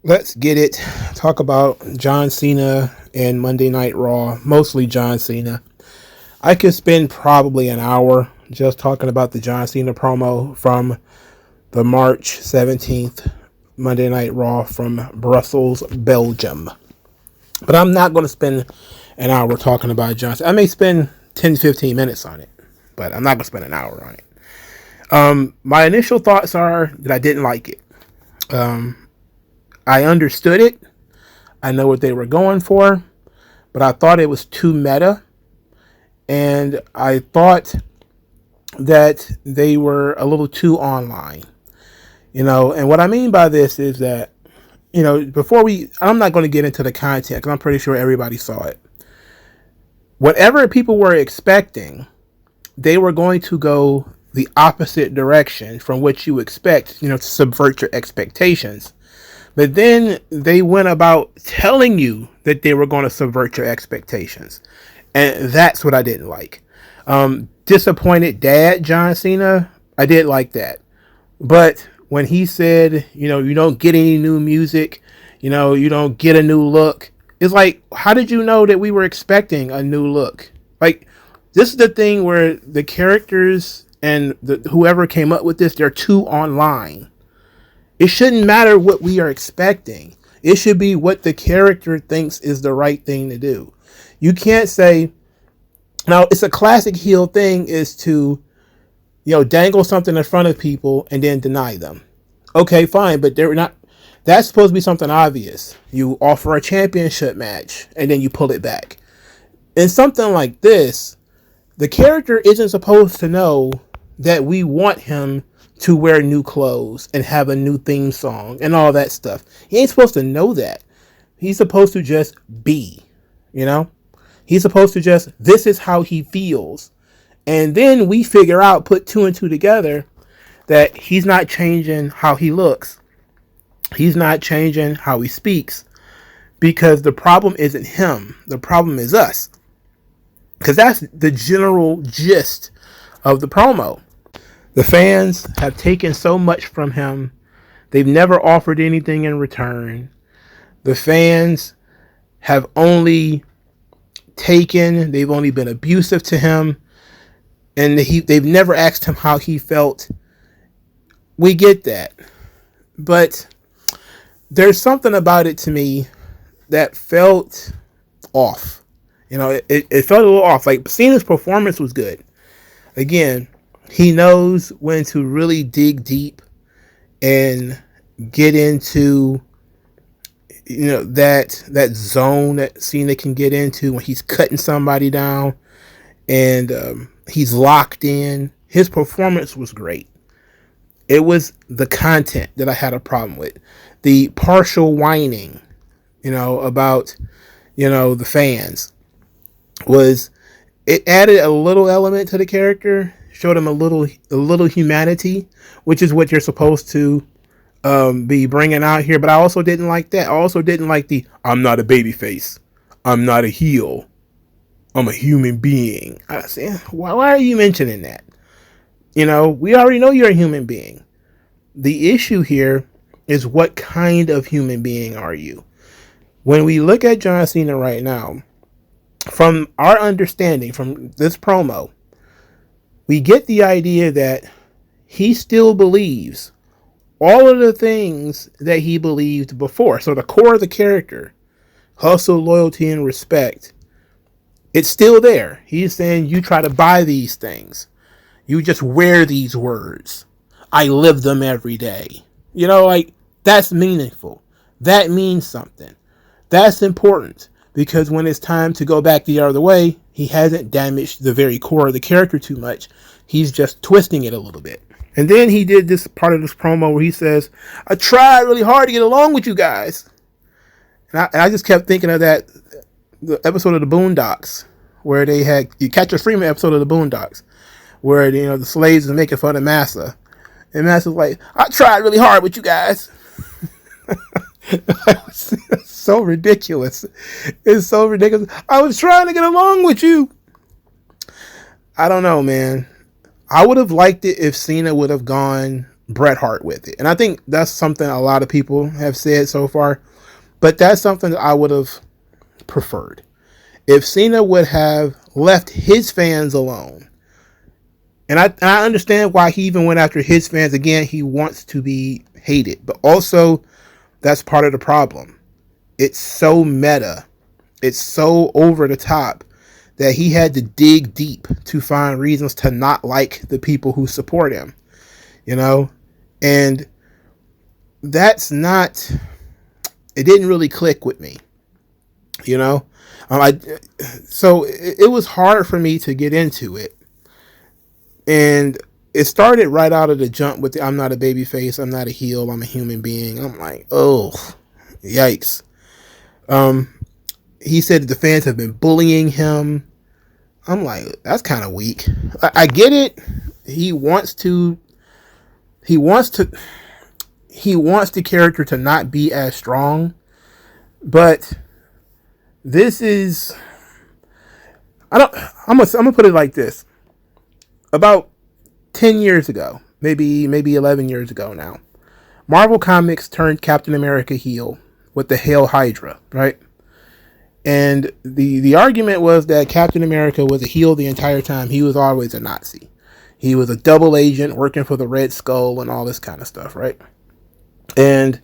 Let's get it. Talk about John Cena and Monday Night Raw. Mostly John Cena. I could spend probably an hour just talking about the John Cena promo from the March 17th Monday Night Raw from Brussels, Belgium. But I'm not going to spend an hour talking about John Cena. I may spend 10, 15 minutes on it, but I'm not going to spend an hour on it. My initial thoughts are that I didn't like it. I understood it. I know what they were going for, but I thought it was too meta. And I thought that they were a little too online. And what I mean by this is that, I'm not going to get into the content because I'm pretty sure everybody saw it. Whatever people were expecting, they were going to go the opposite direction from what you expect, to subvert your expectations. But then they went about telling you that they were going to subvert your expectations. And that's what I didn't like. Disappointed dad, John Cena, I did like that. But when he said, you don't get any new music, you don't get a new look, it's like, how did you know that we were expecting a new look? Like, this is the thing where the characters and whoever came up with this, they're too online. It shouldn't matter what we are expecting. It should be what the character thinks is the right thing to do. You can't say, now it's a classic heel thing is to, dangle something in front of people and then deny them. Okay, fine, but they're not, that's supposed to be something obvious. You offer a championship match and then you pull it back. In something like this, the character isn't supposed to know that we want him to wear new clothes and have a new theme song and all that stuff. He ain't supposed to know that. He's supposed to just be, He's supposed to just, this is how he feels. And then we figure out, put two and two together, that he's not changing how he looks. He's not changing how he speaks. Because the problem isn't him. The problem is us. Because that's the general gist of the promo. The fans have taken so much from him. They've never offered anything in return. The fans have only taken, they've only been abusive to him. And they've never asked him how he felt. We get that. But there's something about it to me that felt off. It felt a little off. Like, Cena's performance was good. Again, he knows when to really dig deep and get into, that zone that Cena can get into when he's cutting somebody down and he's locked in. His performance was great. It was the content that I had a problem with. The partial whining, about, the fans was, it added a little element to the character, showed him a little humanity, which is what you're supposed to be bringing out here. But I also didn't like that. I also didn't like the, I'm not a babyface. I'm not a heel. I'm a human being. I said, why are you mentioning that? We already know you're a human being. The issue here is, what kind of human being are you? When we look at John Cena right now, from our understanding from this promo, we get the idea that he still believes all of the things that he believed before. So the core of the character, hustle, loyalty, and respect, it's still there. He's saying, you try to buy these things. You just wear these words. I live them every day. That's meaningful. That means something. That's important. Because when it's time to go back the other way, he hasn't damaged the very core of the character too much. He's just twisting it a little bit. And then he did this part of this promo where he says, I tried really hard to get along with you guys. And I just kept thinking of that, the episode of the Boondocks, where they had, you catch a Freeman episode of the Boondocks, where, the slaves are making fun of Massa. And Massa's like, I tried really hard with you guys. It's so ridiculous. It's so ridiculous. I was trying to get along with you. I don't know, man. I would have liked it if Cena would have gone Bret Hart with it. And I think that's something a lot of people have said so far, but that's something that I would have preferred. If Cena would have left his fans alone, and I understand why he even went after his fans. Again, he wants to be hated, but also that's part of the problem. It's so meta. It's so over the top that he had to dig deep to find reasons to not like the people who support him, you know? And that's not, it didn't really click with me, you know? So it was hard for me to get into it. And it started right out of the jump with the, I'm not a babyface, I'm not a heel, I'm a human being. I'm like, oh, yikes. He said that the fans have been bullying him. I'm like, that's kind of weak. I get it. He wants the character to not be as strong, but this is, I'm gonna put it like this. About 10 years ago, maybe 11 years ago now, Marvel Comics turned Captain America heel with the Hail Hydra, right? And the argument was that Captain America was a heel the entire time. He was always a Nazi. He was a double agent working for the Red Skull and all this kind of stuff, right? And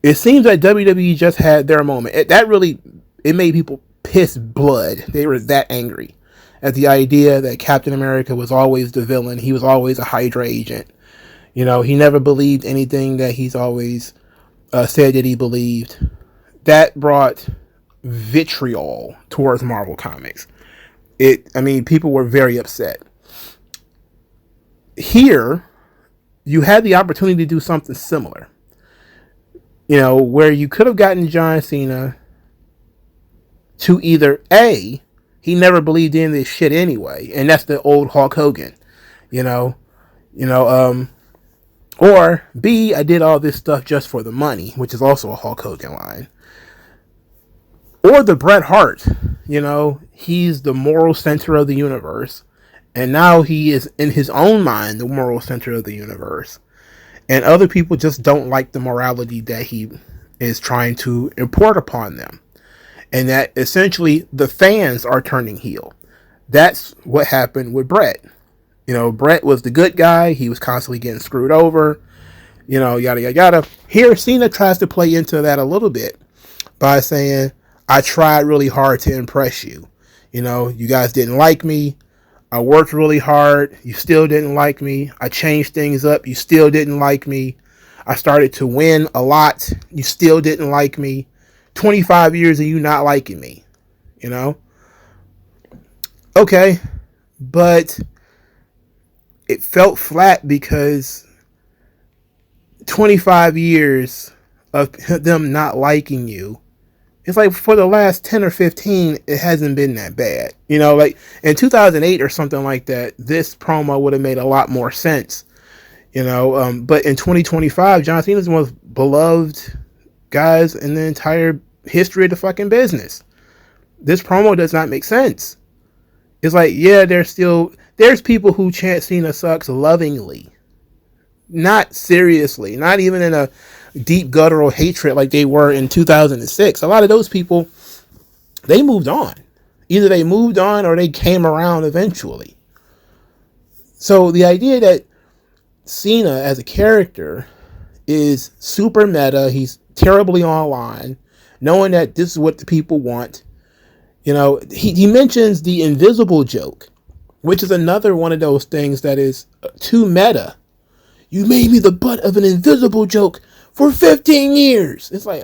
it seems like WWE just had their moment. It made people piss blood. They were that angry at the idea that Captain America was always the villain. He was always a Hydra agent. You know, he never believed anything that he's always said that he believed. That brought vitriol towards Marvel Comics. People were very upset. Here, you had the opportunity to do something similar. You know, where you could have gotten John Cena to either A, he never believed in this shit anyway, and that's the old Hulk Hogan, or B, I did all this stuff just for the money, which is also a Hulk Hogan line. Or the Bret Hart, he's the moral center of the universe, and now he is in his own mind the moral center of the universe, and other people just don't like the morality that he is trying to import upon them. And that essentially the fans are turning heel. That's what happened with Bret. Bret was the good guy. He was constantly getting screwed over, yada, yada, yada. Here, Cena tries to play into that a little bit by saying, I tried really hard to impress you. You guys didn't like me. I worked really hard. You still didn't like me. I changed things up. You still didn't like me. I started to win a lot. You still didn't like me. 25 years of you not liking me, Okay, but it felt flat because 25 years of them not liking you, it's like for the last 10 or 15, it hasn't been that bad. Like in 2008 or something like that, this promo would have made a lot more sense, but in 2025, John Cena is one of the most beloved guys in the entire history of the fucking business. This promo does not make sense. It's like, yeah, there's people who chant Cena sucks lovingly, not seriously, not even in a deep guttural hatred like they were in 2006. A lot of those people, they moved on. Either they moved on or they came around eventually. So the idea that Cena as a character is super meta, he's terribly online, knowing that this is what the people want. He mentions the invisible joke, which is another one of those things that is too meta. You made me the butt of an invisible joke for 15 years. It's like,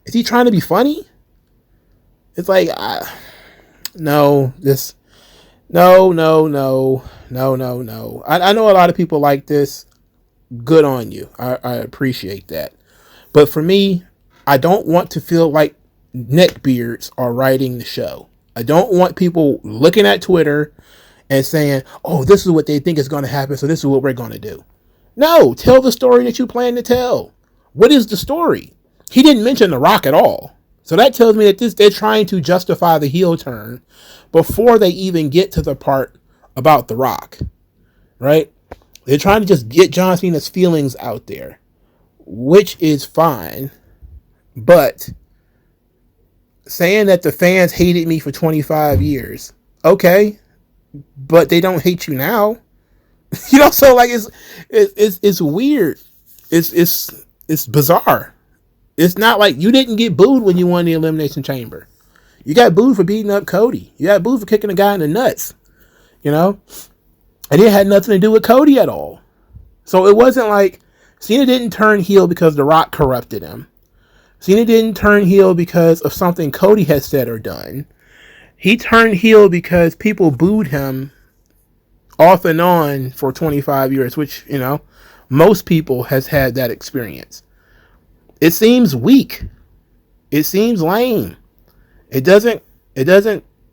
is he trying to be funny? It's like, no. I know a lot of people like this. Good on you. I appreciate that. But for me, I don't want to feel like neckbeards are writing the show. I don't want people looking at Twitter and saying, oh, this is what they think is going to happen, so this is what we're going to do. No, tell the story that you plan to tell. What is the story? He didn't mention The Rock at all. So that tells me that they're trying to justify the heel turn before they even get to the part about The Rock. Right? They're trying to just get John Cena's feelings out there, which is fine. But saying that the fans hated me for 25 years, okay, but they don't hate you now. So like it's weird. It's bizarre. It's not like you didn't get booed when you won the Elimination Chamber. You got booed for beating up Cody. You got booed for kicking a guy in the nuts. And it had nothing to do with Cody at all. So it wasn't like Cena didn't turn heel because The Rock corrupted him. Cena didn't turn heel because of something Cody had said or done. He turned heel because people booed him off and on for 25 years, which, most people has had that experience. It seems weak. It seems lame. It doesn't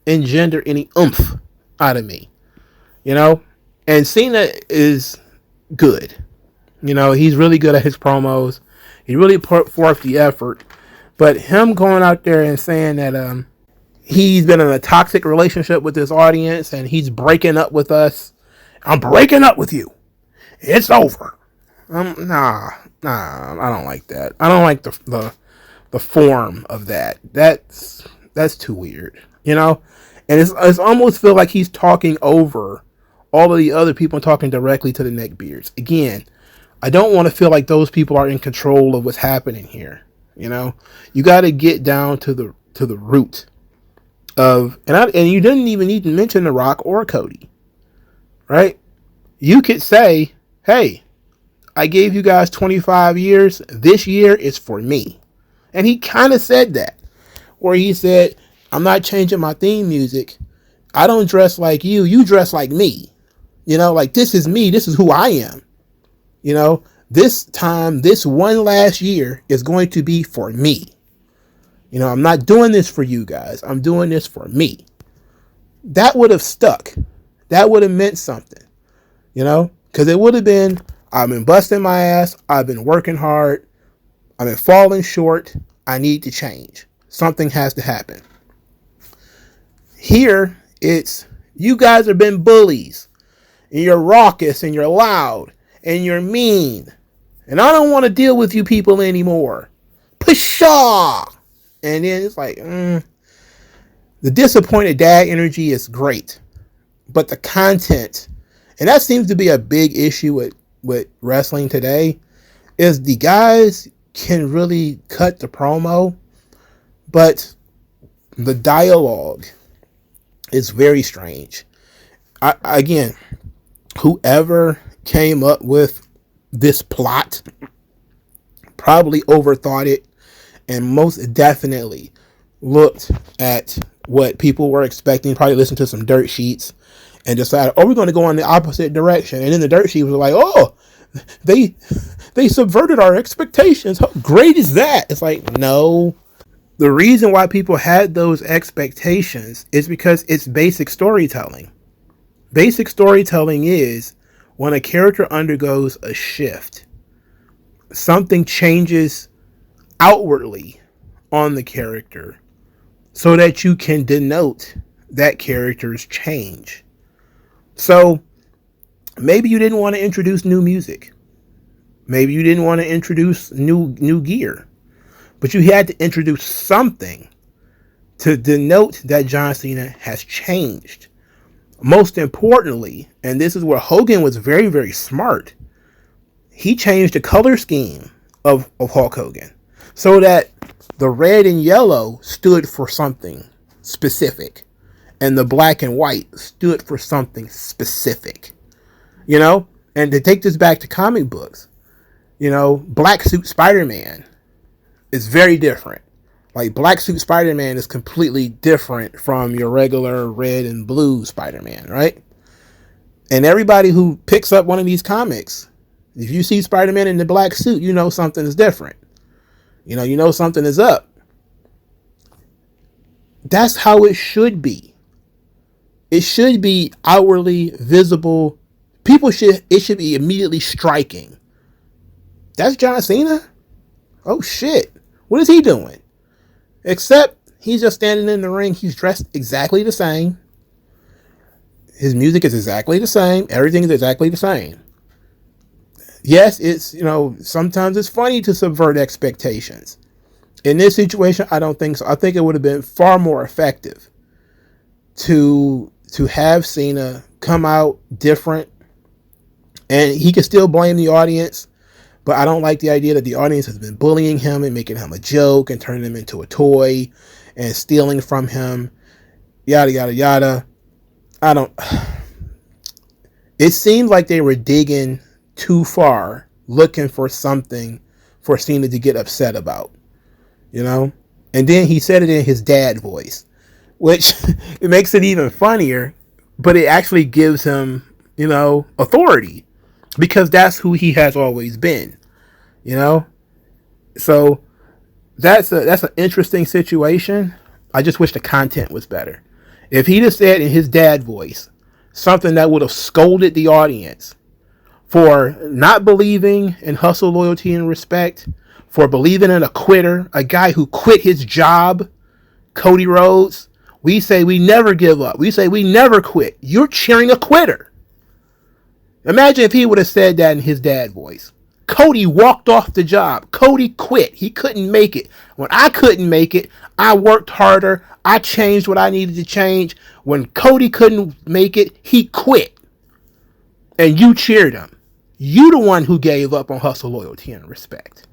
engender any oomph out of me. And Cena is good. He's really good at his promos. He really put forth the effort. But him going out there and saying that he's been in a toxic relationship with his audience and he's breaking up with us. I'm breaking up with you. It's over. Nah, I don't like that. I don't like the form of that. That's too weird, And it's almost feel like he's talking over all of the other people talking directly to the neckbeards. Again, I don't want to feel like those people are in control of what's happening here. You got to get down to the root of, and you didn't even need to mention The Rock or Cody, right? You could say, hey, I gave you guys 25 years. This year is for me. And he kind of said that, where he said, I'm not changing my theme music. I don't dress like you. You dress like me. Like this is me. This is who I am. This time, this one last year is going to be for me. I'm not doing this for you guys. I'm doing this for me. That would have stuck. That would have meant something. Because it would have been, I've been busting my ass. I've been working hard. I've been falling short. I need to change. Something has to happen. Here, it's, you guys have been bullies. And you're raucous and you're loud and you're mean. And I don't want to deal with you people anymore. Pshaw! And then it's like, the disappointed dad energy is great. But the content, and that seems to be a big issue with wrestling today, is the guys can really cut the promo, but the dialogue is very strange. Again, whoever came up with this plot probably overthought it and most definitely looked at what people were expecting, probably listened to some dirt sheets and decided, we're going to go in the opposite direction. And then the dirt sheet was like, they subverted our expectations. How great is that? It's like, no. The reason why people had those expectations is because it's basic storytelling. Basic storytelling is when a character undergoes a shift, something changes outwardly on the character so that you can denote that character's change. So maybe you didn't want to introduce new music. Maybe you didn't want to introduce new gear. But you had to introduce something to denote that John Cena has changed. Most importantly, and this is where Hogan was very, very smart, he changed the color scheme of Hulk Hogan so that the red and yellow stood for something specific and the black and white stood for something specific. And to take this back to comic books, Black Suit Spider-Man is very different. Like, Black Suit Spider-Man is completely different from your regular red and blue Spider-Man, right? And everybody who picks up one of these comics, if you see Spider-Man in the black suit, you know something is different. You know something is up. That's how it should be. It should be outwardly visible. It should be immediately striking. That's John Cena? Oh shit. What is he doing? Except he's just standing in the ring. He's dressed exactly the same. His music is exactly the same. Everything is exactly the same. yes, it's, sometimes it's funny to subvert expectations. In this situation, I don't think so. I think it would have been far more effective to have Cena come out different, and he can still blame the audience. But I don't like the idea that the audience has been bullying him and making him a joke and turning him into a toy and stealing from him. Yada, yada, yada. I don't. It seemed like they were digging too far, looking for something for Cena to get upset about, And then he said it in his dad voice, which it makes it even funnier, but it actually gives him, authority, because that's who he has always been, So that's an interesting situation. I just wish the content was better. If he'd have said in his dad voice something that would have scolded the audience for not believing in hustle, loyalty, and respect, for believing in a quitter, a guy who quit his job, Cody Rhodes. We say we never give up. We say we never quit. You're cheering a quitter. Imagine if he would have said that in his dad voice. Cody walked off the job. Cody quit. He couldn't make it. When I couldn't make it, I worked harder. I changed what I needed to change. When Cody couldn't make it, he quit. And you cheered him. You the one who gave up on hustle, loyalty, and respect.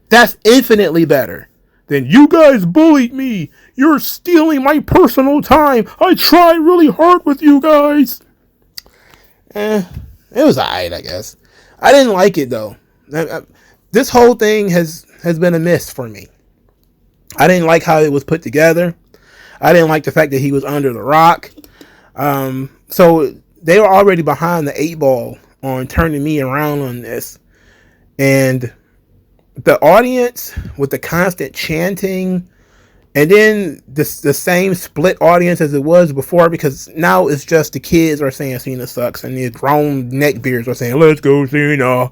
That's infinitely better than you guys bullied me. You're stealing my personal time. I tried really hard with you guys. It was alright, I guess. I didn't like it though. This whole thing has been a miss for me. I didn't like how it was put together. I didn't like the fact that he was under the rock. So they were already behind the 8 ball on turning me around on this. And the audience with the constant chanting, and then the same split audience as it was before, because now it's just the kids are saying Cena sucks and the grown neckbeards are saying, let's go Cena.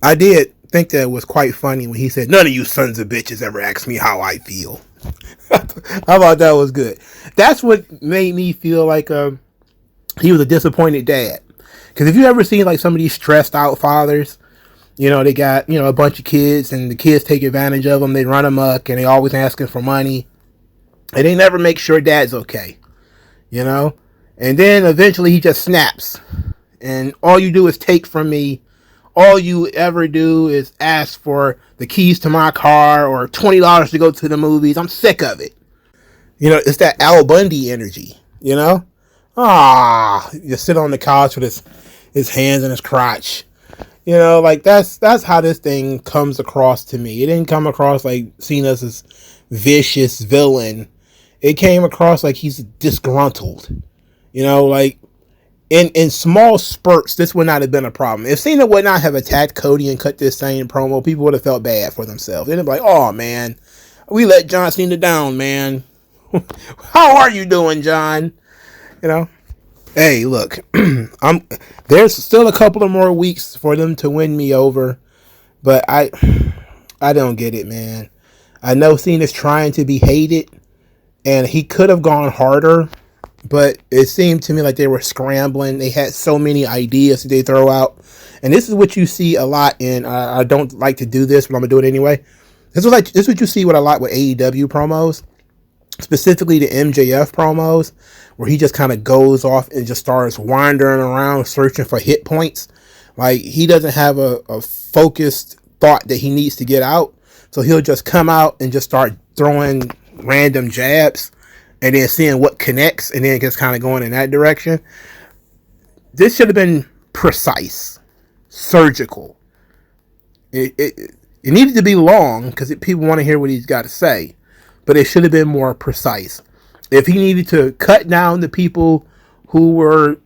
I did think that it was quite funny when he said, none of you sons of bitches ever asked me how I feel. I thought that was good. That's what made me feel like he was a disappointed dad. Because if you ever seen like some of these stressed out fathers, they got, a bunch of kids, and the kids take advantage of them. They run amok, and they always asking for money. And they never make sure dad's okay, And then eventually he just snaps. And all you do is take from me. All you ever do is ask for the keys to my car or $20 to go to the movies. I'm sick of it. It's that Al Bundy energy, you just sit on the couch with his hands in his crotch. That's how this thing comes across to me. It didn't come across like Cena's this vicious villain. It came across like he's disgruntled. In small spurts, this would not have been a problem. If Cena would not have attacked Cody and cut this same promo, people would have felt bad for themselves. They'd be like, oh man, we let John Cena down, man. How are you doing, John? Hey, look, there's still a couple of more weeks for them to win me over, but I don't get it, man. I know Cena's trying to be hated, and he could have gone harder, but it seemed to me like they were scrambling. They had so many ideas that they throw out, and this is what you see a lot in. I don't like to do this, but I'm gonna do it anyway. This is what you see with a lot with AEW promos, specifically the MJF promos, where he just kind of goes off and just starts wandering around searching for hit points. Like, he doesn't have a focused thought that he needs to get out. So he'll just come out and just start throwing random jabs and then seeing what connects, and then just kind of going in that direction. This should have been precise, surgical. It needed to be long because people want to hear what he's got to say, but it should have been more precise. If he needed to cut down the people who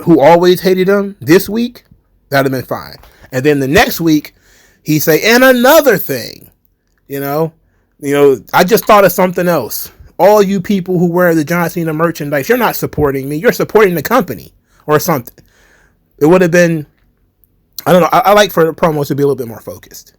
always hated him this week, that'd have been fine. And then the next week, he say, and another thing, I just thought of something else. All you people who wear the John Cena merchandise, you're not supporting me. You're supporting the company or something. It would have been, I don't know. I like for the promos to be a little bit more focused,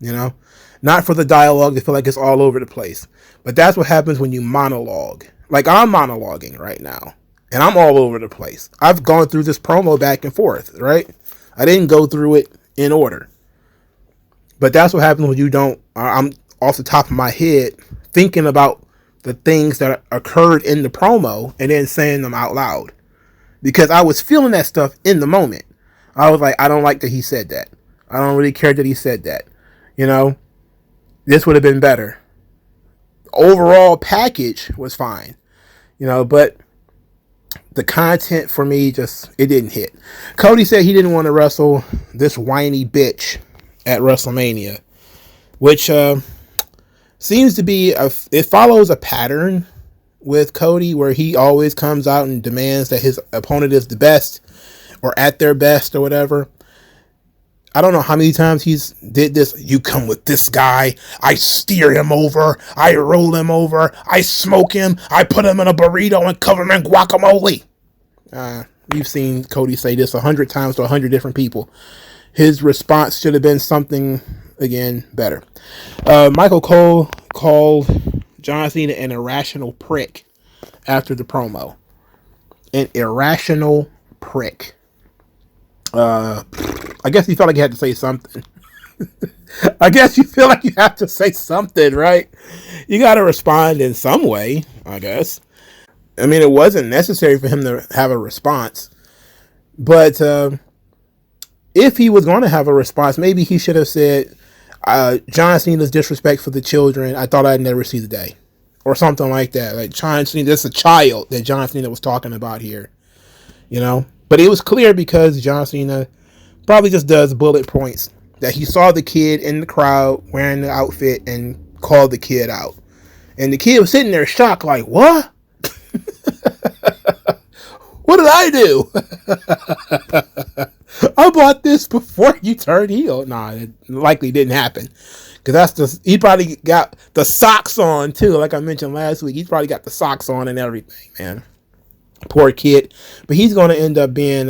not for the dialogue to feel like it's all over the place. But that's what happens when you monologue. Like, I'm monologuing right now, and I'm all over the place. I've gone through this promo back and forth, right? I didn't go through it in order. But that's what happens when you don't. I'm off the top of my head thinking about the things that occurred in the promo and then saying them out loud, because I was feeling that stuff in the moment. I was like, I don't like that he said that. I don't really care that he said that. You know, this would have been better. Overall package was fine, you know, but the content for me it didn't hit. Cody said he didn't want to wrestle this whiny bitch at WrestleMania, which seems to be it follows a pattern with Cody where he always comes out and demands that his opponent is the best or at their best or whatever. I don't know how many times he's did this. You come with this guy, I steer him over, I roll him over, I smoke him, I put him in a burrito and cover him in guacamole. You've seen Cody say this 100 times to 100 different people. His response should have been something, again, better. Michael Cole called John Cena an irrational prick after the promo. An irrational prick. I guess you felt like you had to say something. I guess you feel like you have to say something, right? You got to respond in some way, I guess. I mean, it wasn't necessary for him to have a response. But if he was going to have a response, maybe he should have said, John Cena's disrespect for the children, I thought I'd never see the day. Or something like that. Like, John Cena, this is a child that John Cena was talking about here. You know? But it was clear because John Cena probably just does bullet points that he saw the kid in the crowd wearing the outfit and called the kid out. And the kid was sitting there shocked like, what? What did I do? I bought this before you turned heel. Nah, it likely didn't happen. Because he probably got the socks on too. Like I mentioned last week, he's probably got the socks on and everything, man. Poor kid. But he's going to end up being,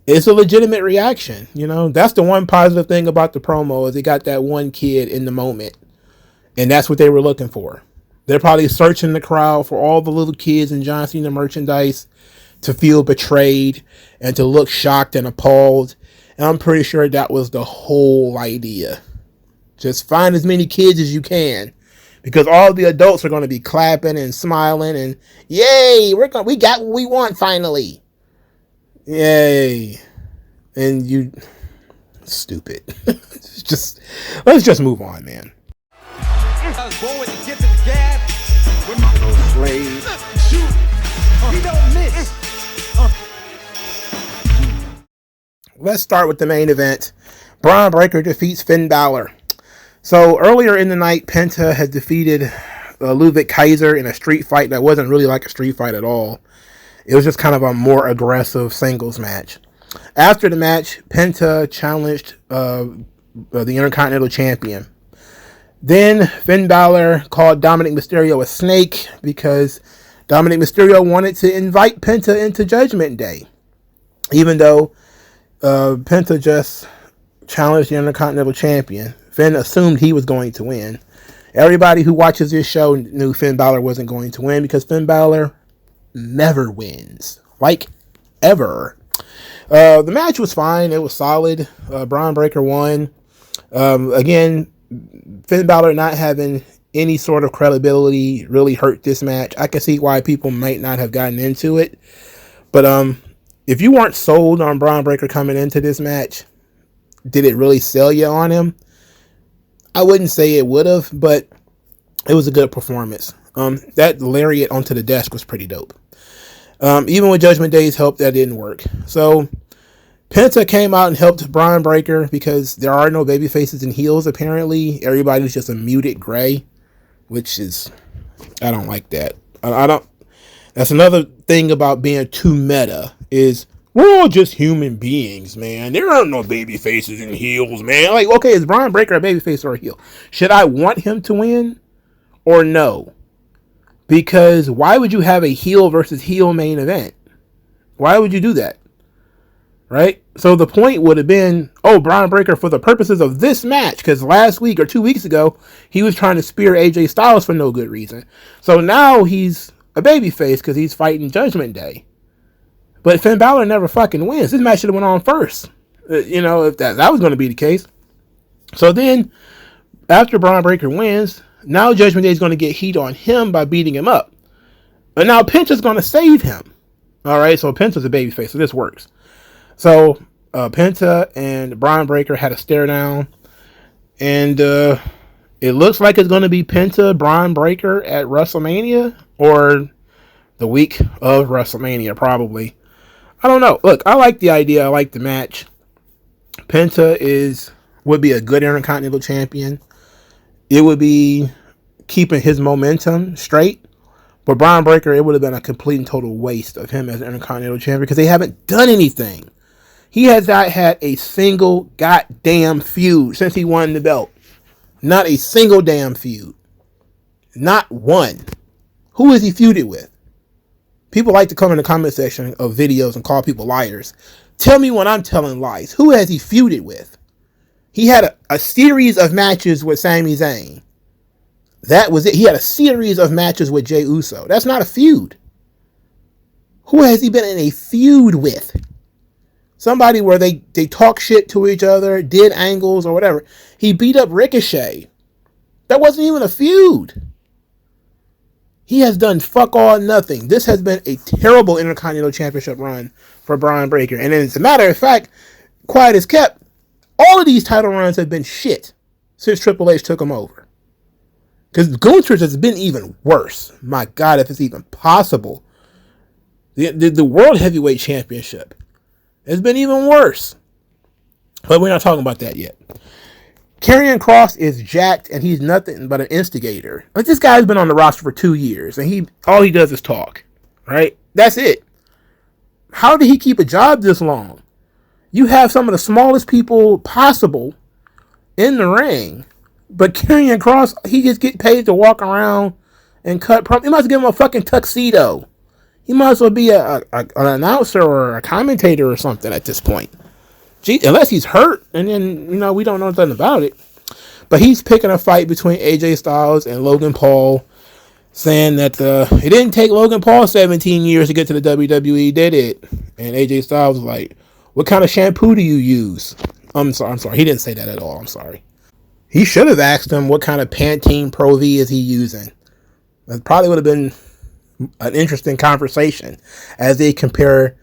it's a legitimate reaction. You know, that's the one positive thing about the promo is they got that one kid in the moment. And that's what they were looking for. They're probably searching the crowd for all the little kids in John Cena merchandise to feel betrayed and to look shocked and appalled. And I'm pretty sure that was the whole idea. Just find as many kids as you can. Because all the adults are going to be clapping and smiling and, yay, we got what we want finally. Yay. And you, stupid. Let's just move on, man. I was born with the gift of the gab. With MagMongoSlade. Shoot. You don't miss. Let's start with the main event. Braun Breaker defeats Finn Balor. So earlier in the night, Penta had defeated Ludwig Kaiser in a street fight that wasn't really like a street fight at all. It was just kind of a more aggressive singles match. After the match, Penta challenged the Intercontinental Champion. Then Finn Balor called Dominic Mysterio a snake because Dominic Mysterio wanted to invite Penta into Judgment Day. Even though Penta just challenged the Intercontinental Champion, Finn assumed he was going to win. Everybody who watches this show knew Finn Balor wasn't going to win because Finn Balor never wins. Like, ever. The match was fine. It was solid. Braun Breaker won. Again, Finn Balor not having any sort of credibility really hurt this match. I can see why people might not have gotten into it. But if you weren't sold on Braun Breaker coming into this match, did it really sell you on him? I wouldn't say it would have, but it was a good performance. That lariat onto the desk was pretty dope. Even with Judgment Day's help, that didn't work. So Penta came out and helped Braun Breaker because there are no baby faces and heels, apparently. Everybody's just a muted gray, which is, I don't like that. I don't. That's another thing about being too meta is we're all just human beings, man. There aren't no baby faces and heels, man. Like, okay, is Braun Breaker a baby face or a heel? Should I want him to win or no? Because why would you have a heel versus heel main event? Why would you do that? Right? So the point would have been, Braun Breaker for the purposes of this match, because last week or 2 weeks ago, he was trying to spear AJ Styles for no good reason. So now he's a babyface because he's fighting Judgment Day. But Finn Balor never fucking wins. This match should have went on first. if that was going to be the case. So then, after Braun Breaker wins, now Judgment Day is going to get heat on him by beating him up. But now Penta's going to save him. All right, so Penta's a babyface, so this works. So Penta and Braun Breaker had a stare down, and it looks like it's going to be Penta Braun Breaker at WrestleMania, or the week of WrestleMania, probably. I don't know. Look, I like the idea. I like the match. Penta would be a good Intercontinental Champion. It would be keeping his momentum straight. But Braun Breaker, it would have been a complete and total waste of him as an Intercontinental Champion because they haven't done anything. He has not had a single goddamn feud since he won the belt. Not a single damn feud. Not one. Who has he feuded with? People like to come in the comment section of videos and call people liars. Tell me when I'm telling lies. Who has he feuded with? He had a series of matches with Sami Zayn. That was it. He had a series of matches with Jey Uso. That's not a feud. Who has he been in a feud with? Somebody where they talk shit to each other, did angles or whatever. He beat up Ricochet. That wasn't even a feud. He has done fuck all nothing. This has been a terrible Intercontinental Championship run for Braun Breaker. And as a matter of fact, quiet as kept, all of these title runs have been shit since Triple H took him over. Because Gunther's has been even worse. My God, if it's even possible. The World Heavyweight Championship has been even worse. But we're not talking about that yet. Karrion Kross is jacked, and he's nothing but an instigator. Like, this guy's been on the roster for 2 years, and all he does is talk. Right? That's it. How did he keep a job this long? You have some of the smallest people possible in the ring, but Karrion Kross, he just get paid to walk around and cut promo. You might as well give him a fucking tuxedo. He might as well be an announcer or a commentator or something at this point. Gee, unless he's hurt, and then, we don't know nothing about it. But he's picking a fight between AJ Styles and Logan Paul, saying that it didn't take Logan Paul 17 years to get to the WWE, did it? And AJ Styles was like, what kind of shampoo do you use? I'm sorry. He didn't say that at all. I'm sorry. He should have asked him what kind of Pantene Pro V is he using. That probably would have been an interesting conversation as they compare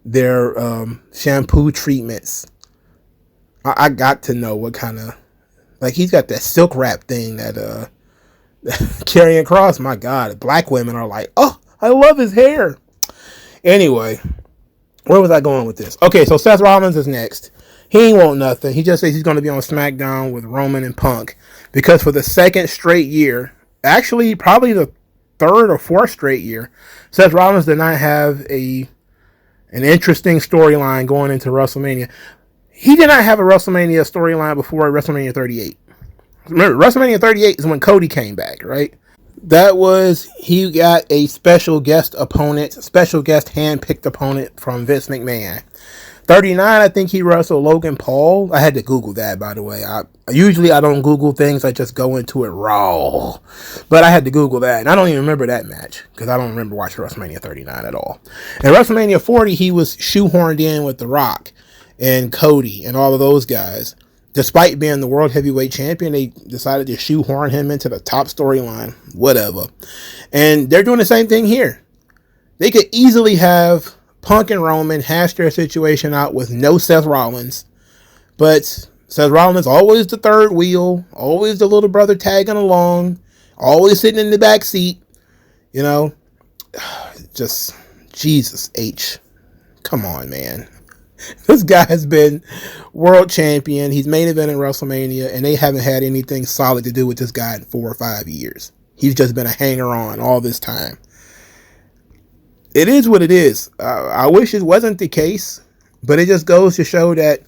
their shampoo treatments. I got to know what kind of, like, he's got that silk wrap thing that Karrion Kross, my God, black women are like, oh, I love his hair. Anyway, where was I going with this? Okay, so Seth Rollins is next. He ain't want nothing. He just says he's going to be on SmackDown with Roman and Punk because for the second straight year, actually probably the third or fourth straight year, Seth Rollins did not have an interesting storyline going into WrestleMania. He did not have a WrestleMania storyline before WrestleMania 38. Remember, WrestleMania 38 is when Cody came back, right? He got a special guest hand-picked opponent from Vince McMahon. 39, I think he wrestled Logan Paul. I had to Google that, by the way. Usually I don't Google things. I just go into it raw. But I had to Google that. And I don't even remember that match because I don't remember watching WrestleMania 39 at all. And WrestleMania 40, he was shoehorned in with The Rock and Cody and all of those guys. Despite being the World Heavyweight Champion, they decided to shoehorn him into the top storyline. Whatever. And they're doing the same thing here. They could easily have Punk and Roman hash their situation out with no Seth Rollins. But Seth Rollins always the third wheel, always the little brother tagging along, always sitting in the back seat. Just Jesus H. Come on, man. This guy has been world champion. He's main event in WrestleMania, and they haven't had anything solid to do with this guy in 4 or 5 years. He's just been a hanger-on all this time. It is what it is. I wish it wasn't the case, but it just goes to show that,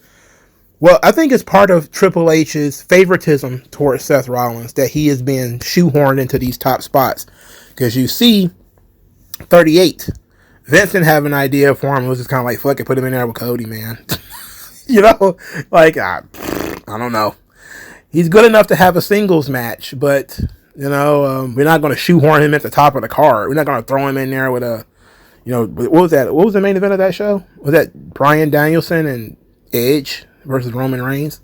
well, I think it's part of Triple H's favoritism towards Seth Rollins that he is being shoehorned into these top spots. Because you see, 38, Vince didn't have an idea for him. It was just kind of like, fuck it, put him in there with Cody, man. I don't know. He's good enough to have a singles match, but, we're not going to shoehorn him at the top of the card. We're not going to throw him in there with a, what was that? What was the main event of that show? Was that Bryan Danielson and Edge versus Roman Reigns.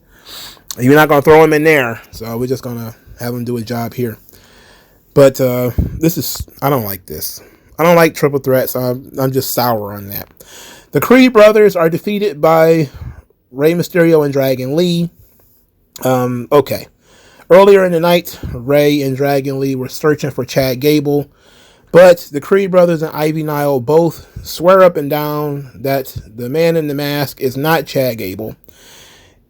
You're not going to throw him in there, so we're just going to have him do a job here. But I don't like this. I don't like triple threats. I'm just sour on that. The Creed brothers are defeated by Rey Mysterio and Dragon Lee. Okay. Earlier in the night, Rey and Dragon Lee were searching for Chad Gable, but the Creed brothers and Ivy Nile both swear up and down that the man in the mask is not Chad Gable,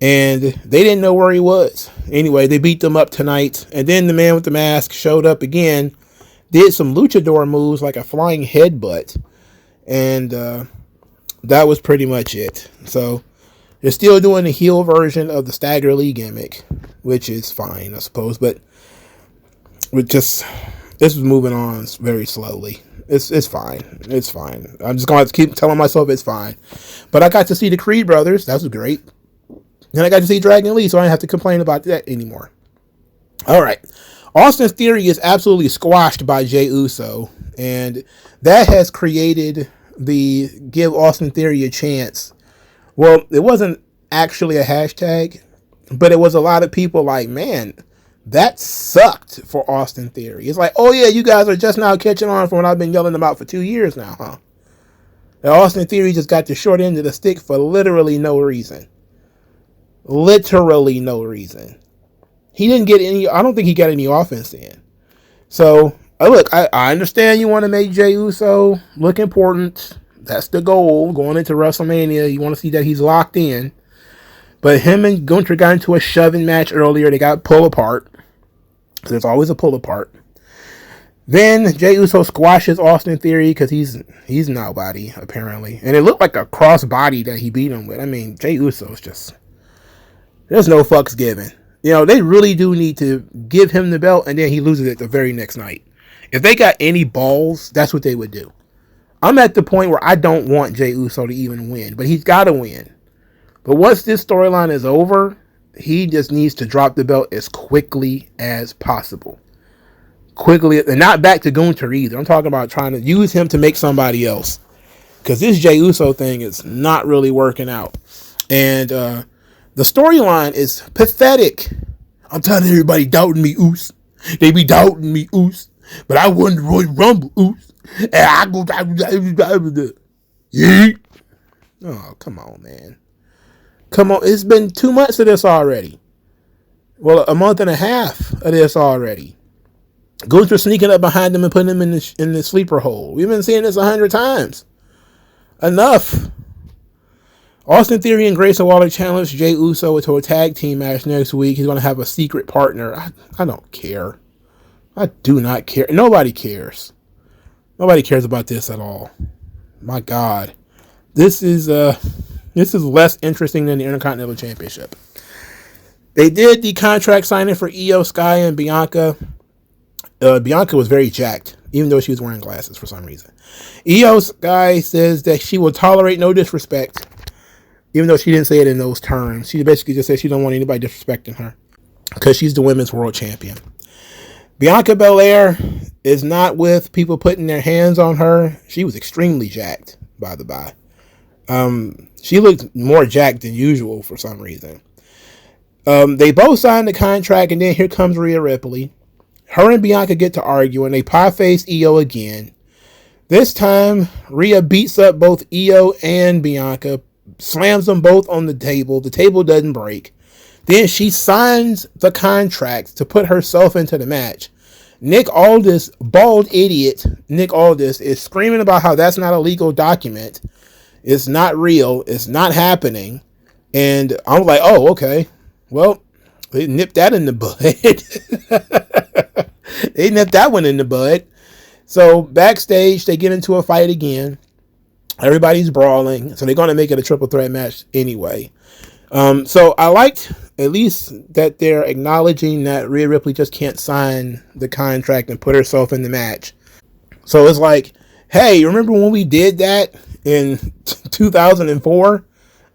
and they didn't know where he was. Anyway, they beat them up tonight, and then the man with the mask showed up again, did some luchador moves like a flying headbutt, and that was pretty much it. So they're still doing the heel version of the Stagger Lee gimmick, which is fine, I suppose, but this is moving on very slowly. It's fine. It's fine. I'm just going to have to keep telling myself it's fine. But I got to see the Creed brothers. That was great. And I got to see Dragon Lee, so I don't have to complain about that anymore. All right. Austin Theory is absolutely squashed by Jey Uso, and that has created the give Austin Theory a chance. Well, it wasn't actually a hashtag, but it was a lot of people like, man, that sucked for Austin Theory. It's like, oh yeah, you guys are just now catching on from what I've been yelling about for 2 years now, huh? And Austin Theory just got the short end of the stick for literally no reason. Literally no reason. He didn't get any, I don't think he got any offense in. So, look, I understand you want to make Jey Uso look important. That's the goal going into WrestleMania. You want to see that he's locked in. But him and Gunther got into a shoving match earlier. They got pulled apart. There's always a pull apart. Then Jey Uso squashes Austin Theory because he's nobody, apparently. And it looked like a cross body that he beat him with. I mean, Jey Uso's just, there's no fucks given. You know, they really do need to give him the belt, and then he loses it the very next night. If they got any balls, that's what they would do. I'm at the point where I don't want Jey Uso to even win, but he's got to win. But once this storyline is over, he just needs to drop the belt as quickly as possible. Quickly, and not back to Gunther either. I'm talking about trying to use him to make somebody else. Because this Jey Uso thing is not really working out. And the storyline is pathetic. I'm telling everybody doubting me, Oos. They be doubting me, Oos. But I won the Royal Rumble, Oos. And I go down. Yeah. Oh, come on, man. Come on, it's been 2 months of this already. Well, a month and a half of this already. Gunther sneaking up behind him and putting him in the sleeper hole. We've been seeing this 100 times. Enough. Austin Theory and Grayson Waller challenge Jey Uso to a tag team match next week. He's going to have a secret partner. I don't care. I do not care. Nobody cares. Nobody cares about this at all. My God. This is less interesting than the Intercontinental Championship. They did the contract signing for Io Sky and Bianca. Bianca was very jacked, even though she was wearing glasses for some reason. Io Sky says that she will tolerate no disrespect, even though she didn't say it in those terms. She basically just said she don't want anybody disrespecting her because she's the women's world champion. Bianca Belair is not with people putting their hands on her. She was extremely jacked, by the by. She looked more jacked than usual for some reason. They both signed the contract, and then here comes Rhea Ripley. Her and Bianca get to argue, and they pie-face Io again. This time, Rhea beats up both Io and Bianca, slams them both on the table. The table doesn't break. Then she signs the contract to put herself into the match. Nick Aldis, bald idiot Nick Aldis, is screaming about how that's not a legal document. It's not real. It's not happening. And I'm like, oh, okay. Well, they nipped that in the bud. They nipped that one in the bud. So backstage, they get into a fight again. Everybody's brawling. So they're going to make it a triple threat match anyway. So I liked at least that they're acknowledging that Rhea Ripley just can't sign the contract and put herself in the match. So it's like, hey, remember when we did that in 2004?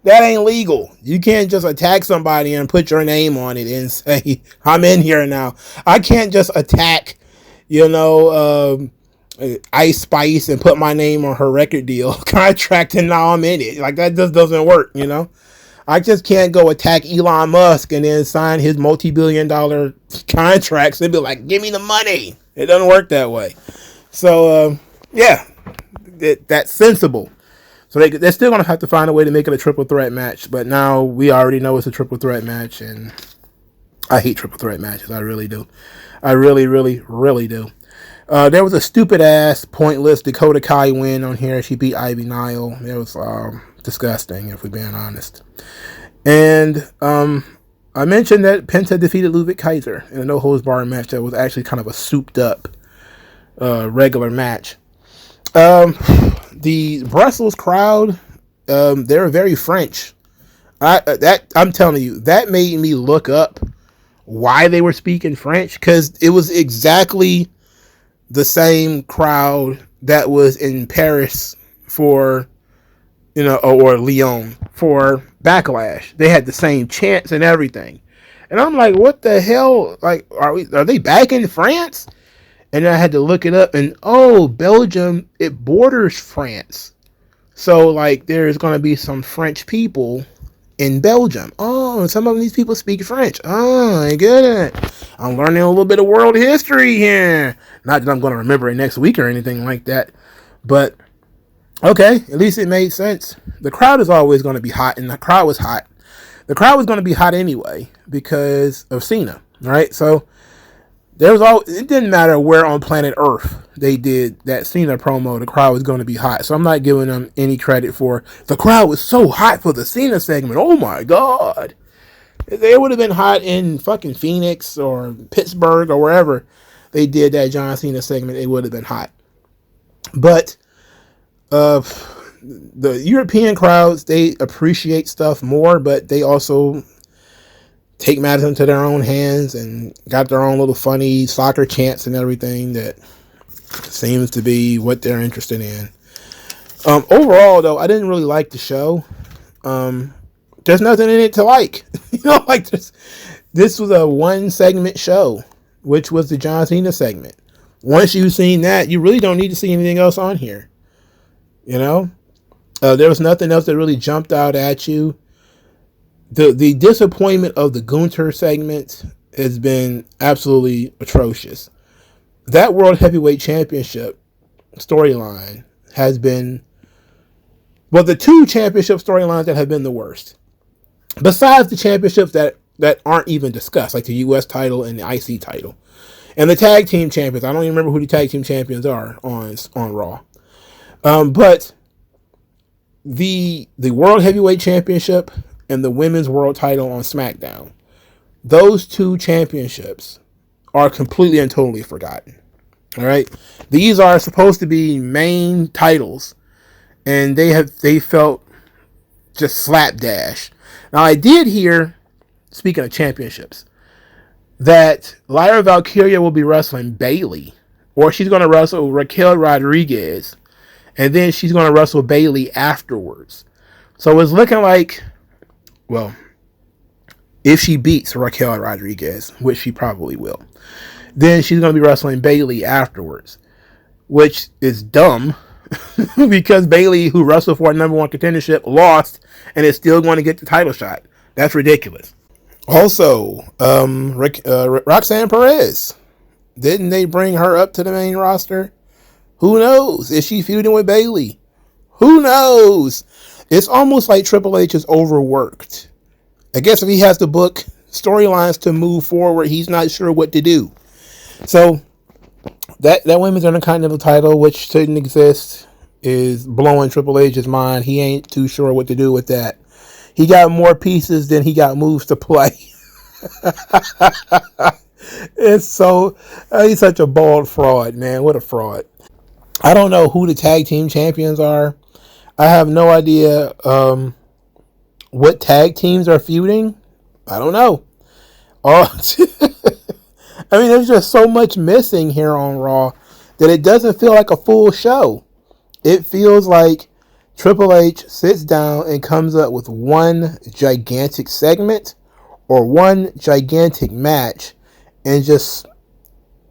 That ain't legal. You can't just attack somebody and put your name on it and say, I'm in here now. I can't just attack, Ice Spice and put my name on her record deal contract and now I'm in it. Like, that just doesn't work, I just can't go attack Elon Musk and then sign his multi-billion-dollar contracts and be like, give me the money. It doesn't work that way. So, yeah, that's sensible. So they're still going to have to find a way to make it a triple threat match. But now we already know it's a triple threat match. And I hate triple threat matches. I really do. I really, really, really do. There was a stupid-ass, pointless Dakota Kai win on here. She beat Ivy Nile. It was disgusting, if we're being honest. And I mentioned that Penta defeated Ludwig Kaiser in a no-holds-barred match that was actually kind of a souped-up regular match. The Brussels crowd, they're very French. I'm telling you, that made me look up why they were speaking French, because it was exactly the same crowd that was in Paris for, or Lyon for Backlash. They had the same chants and everything. And I'm like, what the hell? Like, are they back in France? And I had to look it up, and Belgium, it borders France. So, like, there's going to be some French people in Belgium. Some of these people speak French. I get it. I'm learning a little bit of world history here. Not that I'm going to remember it next week or anything like that. But, okay, at least it made sense. The crowd is always going to be hot, and the crowd was hot. The crowd was going to be hot anyway because of Cena, right? So, it didn't matter where on planet Earth they did that Cena promo, the crowd was going to be hot. So I'm not giving them any credit for the crowd was so hot for the Cena segment. Oh my God. They would have been hot in fucking Phoenix or Pittsburgh or wherever they did that John Cena segment. It would have been hot. But the European crowds, they appreciate stuff more, but they also take matters into their own hands and got their own little funny soccer chants and everything that seems to be what they're interested in. Overall, though, I didn't really like the show. There's nothing in it to like. Like this was a one segment show, which was the John Cena segment. Once you've seen that, you really don't need to see anything else on here. There was nothing else that really jumped out at you. The disappointment of the Gunther segment has been absolutely atrocious. That World Heavyweight Championship storyline has been, the two championship storylines that have been the worst. Besides the championships that aren't even discussed, like the U.S. title and the IC title. And the tag team champions, I don't even remember who the tag team champions are on Raw. But the World Heavyweight Championship and the Women's World title on SmackDown, those two championships are completely and totally forgotten. All right, these are supposed to be main titles, and they felt just slapdash. Now, I did hear, speaking of championships, that Lyra Valkyria will be wrestling Bayley, or she's going to wrestle Raquel Rodriguez, and then she's going to wrestle Bayley afterwards. So it's looking like, if she beats Raquel Rodriguez, which she probably will, then she's going to be wrestling Bayley afterwards, which is dumb because Bayley, who wrestled for a number one contendership, lost and is still going to get the title shot. That's ridiculous. Also, Roxanne Perez, didn't they bring her up to the main roster? Who knows? Is she feuding with Bayley? Who knows? It's almost like Triple H is overworked. I guess if he has to book storylines to move forward, he's not sure what to do. So that Women's Intercontinental title, which shouldn't exist, is blowing Triple H's mind. He ain't too sure what to do with that. He got more pieces than he got moves to play. It's so he's such a bald fraud, man. What a fraud. I don't know who the tag team champions are. I have no idea what tag teams are feuding. I don't know. I mean, there's just so much missing here on Raw that it doesn't feel like a full show. It feels like Triple H sits down and comes up with one gigantic segment or one gigantic match and just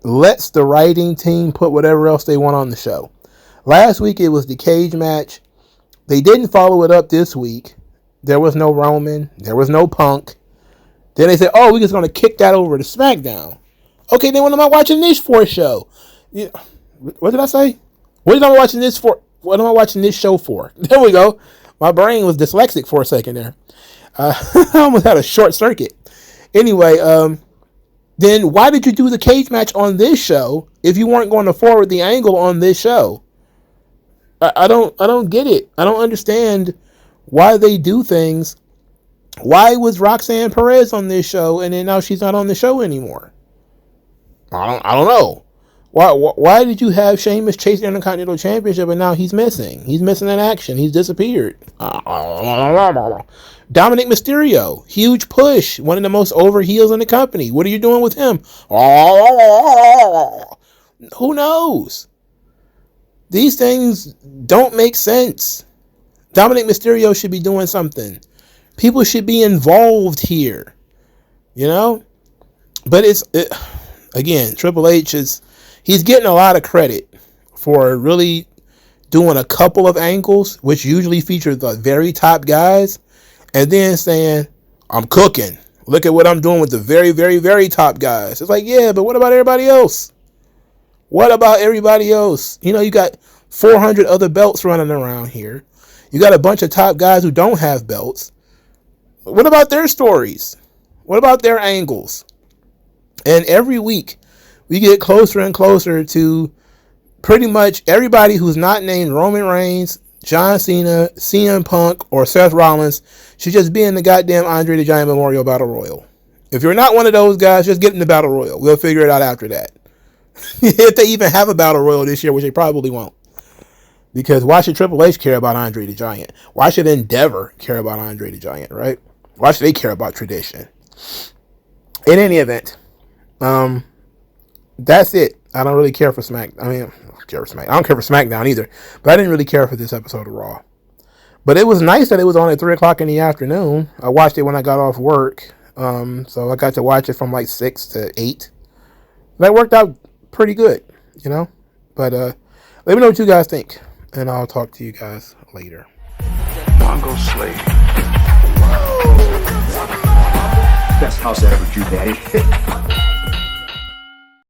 lets the writing team put whatever else they want on the show. Last week it was the cage match. They didn't follow it up this week. There was no Roman. There was no Punk. Then they said, oh, we're just going to kick that over to SmackDown. Okay, then what am I watching this for show? Yeah, what did I say? What am I watching this for? What am I watching this show for? There we go. My brain was dyslexic for a second there. I almost had a short circuit. Anyway, then why did you do the cage match on this show if you weren't going to forward the angle on this show? I don't get it. I don't understand why they do things. Why was Roxanne Perez on this show and then now she's not on the show anymore? I don't know. Why did you have Sheamus chase the Intercontinental Championship and now he's missing? He's missing in action. He's disappeared. Dominic Mysterio, huge push, one of the most over heels in the company. What are you doing with him? Who knows? These things don't make sense. Dominic Mysterio should be doing something. People should be involved here, you know? But again, Triple H he's getting a lot of credit for really doing a couple of angles, which usually feature the very top guys, and then saying, I'm cooking. Look at what I'm doing with the very, very, very top guys. It's like, yeah, but what about everybody else? What about everybody else? You know, you got 400 other belts running around here. You got a bunch of top guys who don't have belts. What about their stories? What about their angles? And every week, we get closer and closer to pretty much everybody who's not named Roman Reigns, John Cena, CM Punk, or Seth Rollins should just be in the goddamn Andre the Giant Memorial Battle Royal. If you're not one of those guys, just get in the Battle Royal. We'll figure it out after that. If they even have a Battle Royal this year, which they probably won't. Because why should Triple H care about Andre the Giant? Why should Endeavor care about Andre the Giant, right? Why should they care about tradition? In any event, that's it. I don't really care for SmackDown. I don't care for SmackDown either. But I didn't really care for this episode of Raw. But it was nice that it was on at 3 o'clock in the afternoon. I watched it when I got off work. So I got to watch it from like 6 to 8. That worked out pretty good, you know. But let me know what you guys think. And I'll talk to you guys later. MagMongoSlade. Best house I ever drew, Daddy.